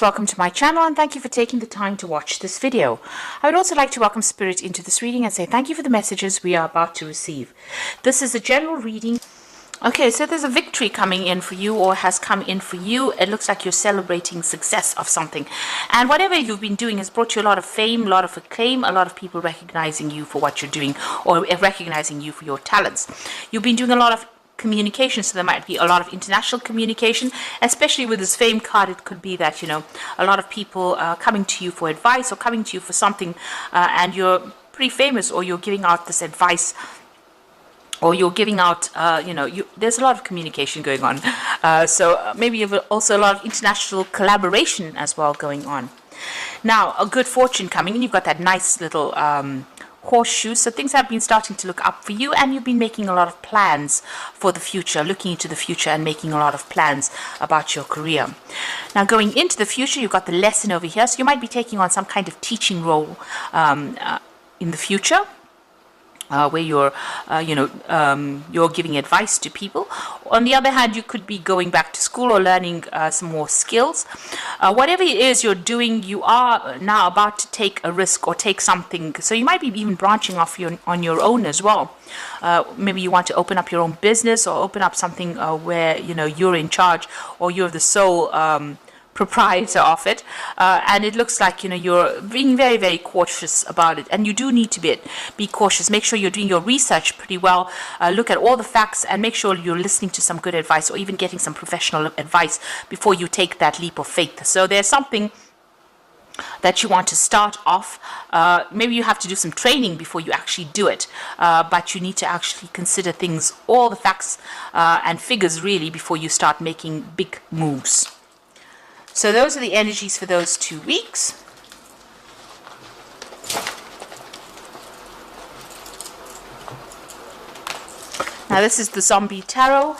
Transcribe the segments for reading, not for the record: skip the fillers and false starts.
Welcome to my channel and thank you for taking the time to watch this video. I would also like to welcome Spirit into this reading and say thank you for the messages we are about to receive. This is a general reading. Okay, so there's a victory coming in for you or has come in for you. It looks like you're celebrating success of something. And whatever you've been doing has brought you a lot of fame, a lot of acclaim, a lot of people recognizing you for what you're doing or recognizing you for your talents. You've been doing a lot of communication, so there might be a lot of international communication, especially with this fame card. It could be that, you know, a lot of people coming to you for advice or coming to you for something, and you're pretty famous, or you're giving out this advice, or you're giving out, there's a lot of communication going on. So maybe you have also a lot of international collaboration as well going on. Now, a good fortune coming in. You've got that nice little horseshoe, so things have been starting to look up for you, and you've been making a lot of plans for the future, looking into the future and making a lot of plans about your career. Now, going into the future, you've got the lesson over here, so you might be taking on some kind of teaching role in the future, where you're giving advice to people. On the other hand, you could be going back to school or learning some more skills. Whatever it is you're doing, you are now about to take a risk or take something. So you might be even branching off on your own as well. Maybe you want to open up your own business or open up something where you're in charge, or you're the sole proprietor of it, and it looks like you're being very, very cautious about it, and you do need to be cautious. Make sure you're doing your research pretty well, look at all the facts, and make sure you're listening to some good advice or even getting some professional advice before you take that leap of faith. So there's something that you want to start off. Maybe you have to do some training before you actually do it, but you need to actually consider things, all the facts and figures really, before you start making big moves. So those are the energies for those 2 weeks. Now this is the Zombie Tarot.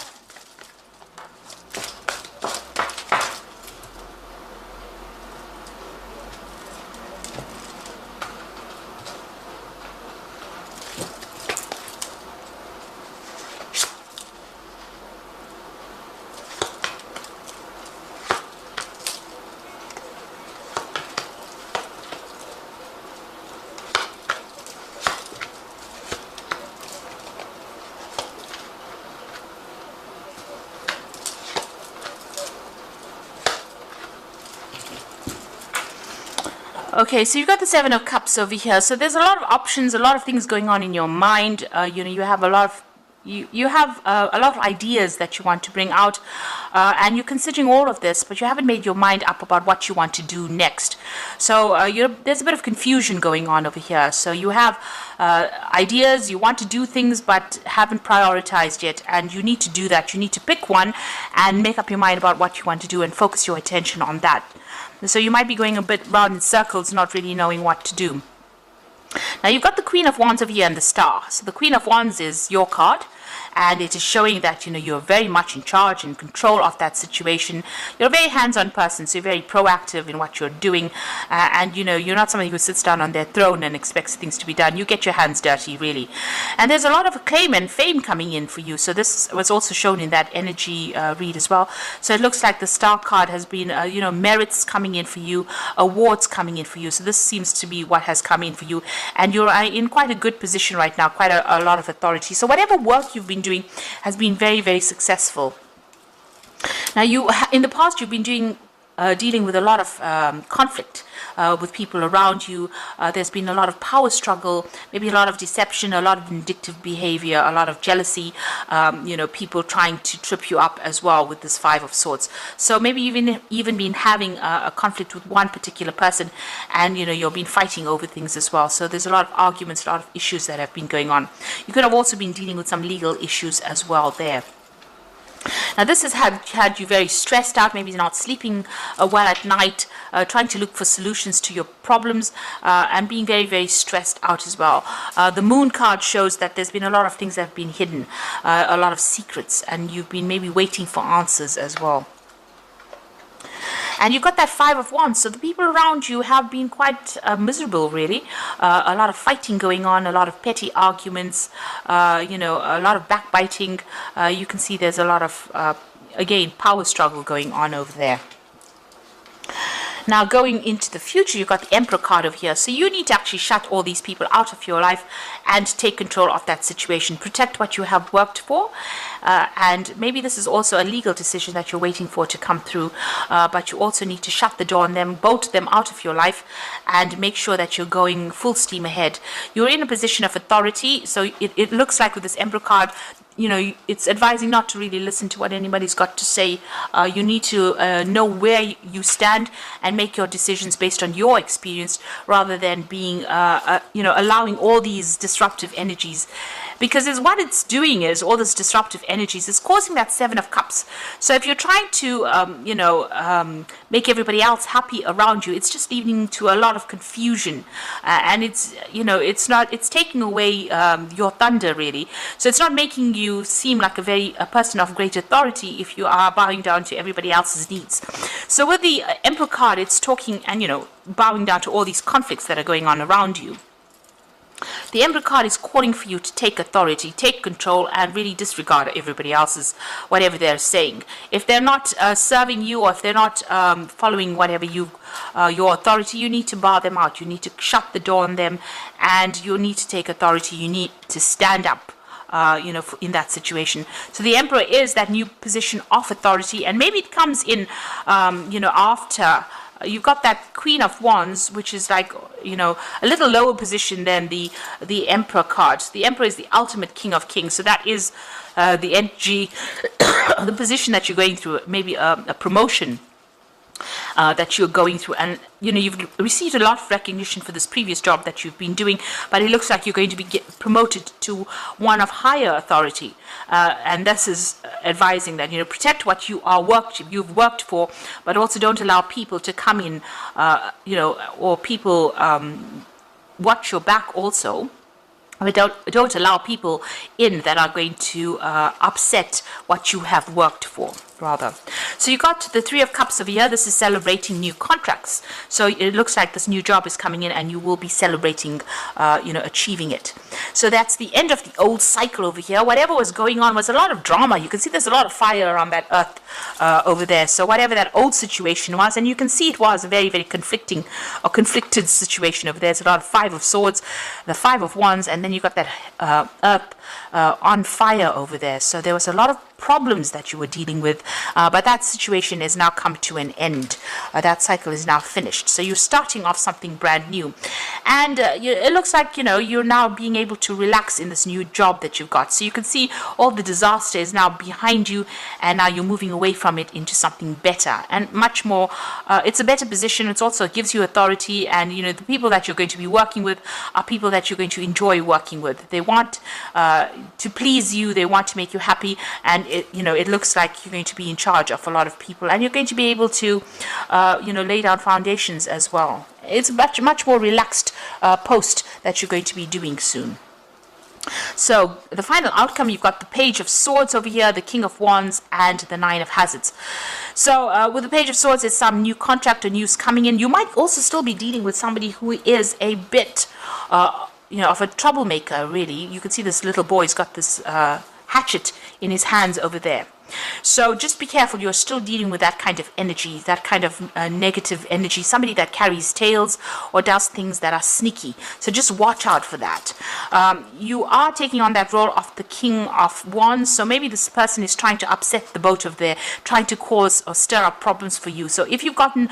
Okay, so you've got the Seven of Cups over here. So there's a lot of options, a lot of things going on in your mind. You have a lot of a lot of ideas that you want to bring out, and you're considering all of this, but you haven't made your mind up about what you want to do next. So there's a bit of confusion going on over here. So you have ideas, you want to do things, but haven't prioritized yet, and you need to do that. You need to pick one and make up your mind about what you want to do and focus your attention on that. So you might be going a bit round in circles, not really knowing what to do. Now you've got the Queen of Wands over here and the Star. So the Queen of Wands is your card, and it is showing that you're very much in charge and control of that situation. You're a very hands-on person, so you're very proactive in what you're doing, and you're not somebody who sits down on their throne and expects things to be done. You get your hands dirty, really. And there's a lot of acclaim and fame coming in for you, so this was also shown in that energy read as well. So it looks like the Star card has been merits coming in for you, awards coming in for you. So this seems to be what has come in for you, and you're in quite a good position right now, quite a lot of authority. So whatever work you've been doing has been very, very successful. Now in the past you've been dealing with a lot of conflict with people around you. There's been a lot of power struggle, maybe a lot of deception, a lot of vindictive behavior, a lot of jealousy, people trying to trip you up as well with this Five of Swords. So maybe you've even been having a conflict with one particular person, and you've been fighting over things as well. So there's a lot of arguments, a lot of issues that have been going on. You could have also been dealing with some legal issues as well there. Now this has had you very stressed out, maybe not sleeping well at night, trying to look for solutions to your problems, and being very, very stressed out as well. The Moon card shows that there's been a lot of things that have been hidden, a lot of secrets, and you've been maybe waiting for answers as well. And you've got that Five of Wands, so the people around you have been quite miserable, really. A lot of fighting going on, a lot of petty arguments, a lot of backbiting. You can see there's a lot of, again, power struggle going on over there. Now, going into the future, you've got the Emperor card over here. So you need to actually shut all these people out of your life and take control of that situation. Protect what you have worked for. And maybe this is also a legal decision that you're waiting for to come through. But you also need to shut the door on them, bolt them out of your life, and make sure that you're going full steam ahead. You're in a position of authority. So it looks like with this Emperor card, it's advising not to really listen to what anybody's got to say. You need to know where you stand and make your decisions based on your experience, rather than being, allowing all these disruptive energies. Because what it's doing is, all this disruptive energies is causing that Seven of Cups. So if you're trying to, make everybody else happy around you, it's just leading to a lot of confusion. And it's taking away your thunder, really. So it's not making you seem like a person of great authority if you are bowing down to everybody else's needs. So with the Emperor card, it's talking and, bowing down to all these conflicts that are going on around you. The Emperor card is calling for you to take authority, take control, and really disregard everybody else's, whatever they're saying. If they're not serving you, or if they're not following whatever your authority, you need to bar them out. You need to shut the door on them, and you need to take authority. You need to stand up. In that situation. So the Emperor is that new position of authority, and maybe it comes in, after you've got that Queen of Wands, which is like, a little lower position than the Emperor card. The Emperor is the ultimate King of Kings. So that is the energy, the position that you're going through, maybe a promotion that you're going through. And, you've received a lot of recognition for this previous job that you've been doing, but it looks like you're going to be promoted to one of higher authority. And this is advising that, protect what you've worked for, but also don't allow people to come in, or people watch your back also. But don't allow people in that are going to upset what you have worked for, rather. So you got the Three of Cups over here. This is celebrating new contracts. So it looks like this new job is coming in, and you will be celebrating, achieving it. So that's the end of the old cycle over here. Whatever was going on was a lot of drama. You can see there's a lot of fire around that earth over there. So whatever that old situation was, and you can see it was a very, very conflicted situation over there. There's a lot of Five of Swords, the Five of Wands, and then you got that earth on fire over there. So there was a lot of problems that you were dealing with, but that situation has now come to an end. That cycle is now finished. So you're starting off something brand new, and it looks like you're now being able to relax in this new job that you've got. So you can see all the disaster is now behind you, and now you're moving away from it into something better and much more. It's a better position. It also gives you authority, and the people that you're going to be working with are people that you're going to enjoy working with. They want to please you. They want to make you happy, and it looks like you're going to be in charge of a lot of people, and you're going to be able to lay down foundations as well. It's a much more relaxed post that you're going to be doing soon. So the final outcome, you've got the Page of Swords over here, the King of Wands, and the Nine of Hazards. So with the Page of Swords, there's some new contract or news coming in. You might also still be dealing with somebody who is a bit of a troublemaker, really. You can see this little boy's got this hatchet in his hands over there. So just be careful. You're still dealing with that kind of energy, that kind of negative energy, somebody that carries tails or does things that are sneaky. So just watch out for that. You are taking on that role of the King of Wands. So maybe this person is trying to upset the boat of there, trying to cause or stir up problems for you. So if you've gotten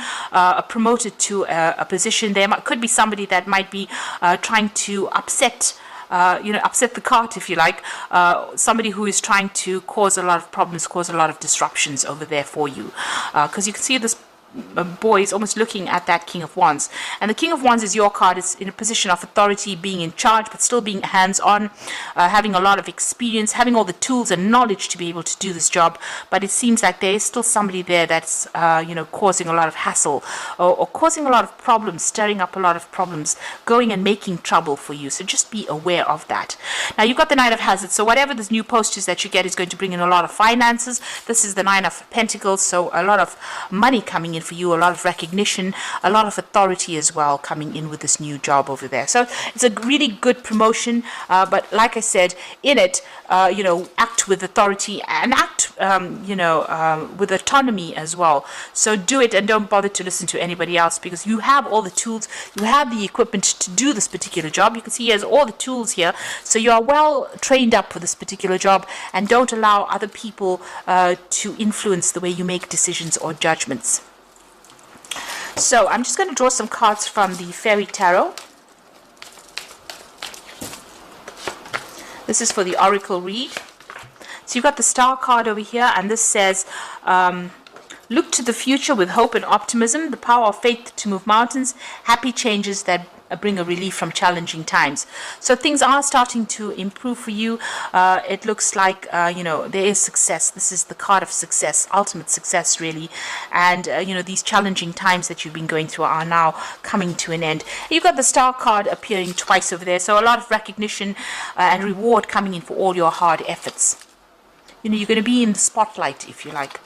promoted to a position, there could be somebody that might be trying to upset the cart, if you like, somebody who is trying to cause a lot of problems, cause a lot of disruptions over there for you. Because you can see this boy is almost looking at that King of Wands. And the King of Wands is your card. It's in a position of authority, being in charge, but still being hands-on, having a lot of experience, having all the tools and knowledge to be able to do this job. But it seems like there is still somebody there that's, causing a lot of hassle or causing a lot of problems, stirring up a lot of problems, going and making trouble for you. So just be aware of that. Now, you've got the Nine of Hazards. So whatever this new post is that you get is going to bring in a lot of finances. This is the Nine of Pentacles. So a lot of money coming in for you, a lot of recognition, a lot of authority as well coming in with this new job over there. So it's a really good promotion, but like I said, in it, act with authority and act with autonomy as well. So do it and don't bother to listen to anybody else, because you have all the tools, you have the equipment to do this particular job. You can see he has all the tools here, so you are well trained up for this particular job, and don't allow other people to influence the way you make decisions or judgments. So I'm just going to draw some cards from the Fairy Tarot. This is for the Oracle read. So you've got the Star card over here, and this says, look to the future with hope and optimism, the power of faith to move mountains, happy changes that bring a relief from challenging times. So things are starting to improve for you. It looks like, there is success. This is the card of success, ultimate success, really. And, these challenging times that you've been going through are now coming to an end. You've got the Star card appearing twice over there. So a lot of recognition and reward coming in for all your hard efforts. You're going to be in the spotlight, if you like.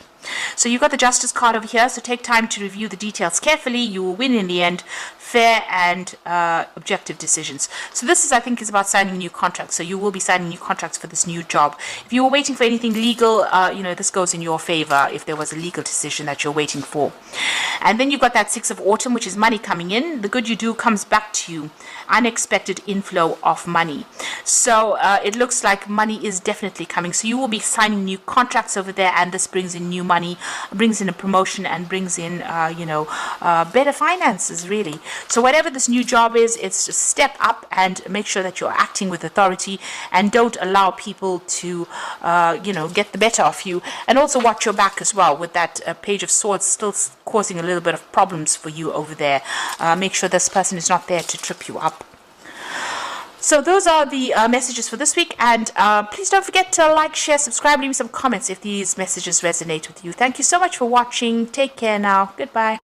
So you've got the Justice card over here, so take time to review the details carefully. You will win in the end. Fair and objective decisions. So this is, I think, is about signing new contracts. So you will be signing new contracts for this new job. If you were waiting for anything legal, this goes in your favor if there was a legal decision that you're waiting for. And then you've got that Six of Autumn, which is money coming in. The good you do comes back to you. Unexpected inflow of money. So it looks like money is definitely coming. So you will be signing new contracts over there, and this brings in new money, brings in a promotion, and brings in, better finances, really. So whatever this new job is, it's just step up and make sure that you're acting with authority, and don't allow people to, get the better of you. And also watch your back as well, with that Page of Swords still causing a little bit of problems for you over there. Make sure this person is not there to trip you up. So those are the messages for this week, and please don't forget to like, share, subscribe, leave me some comments if these messages resonate with you. Thank you so much for watching. Take care now. Goodbye.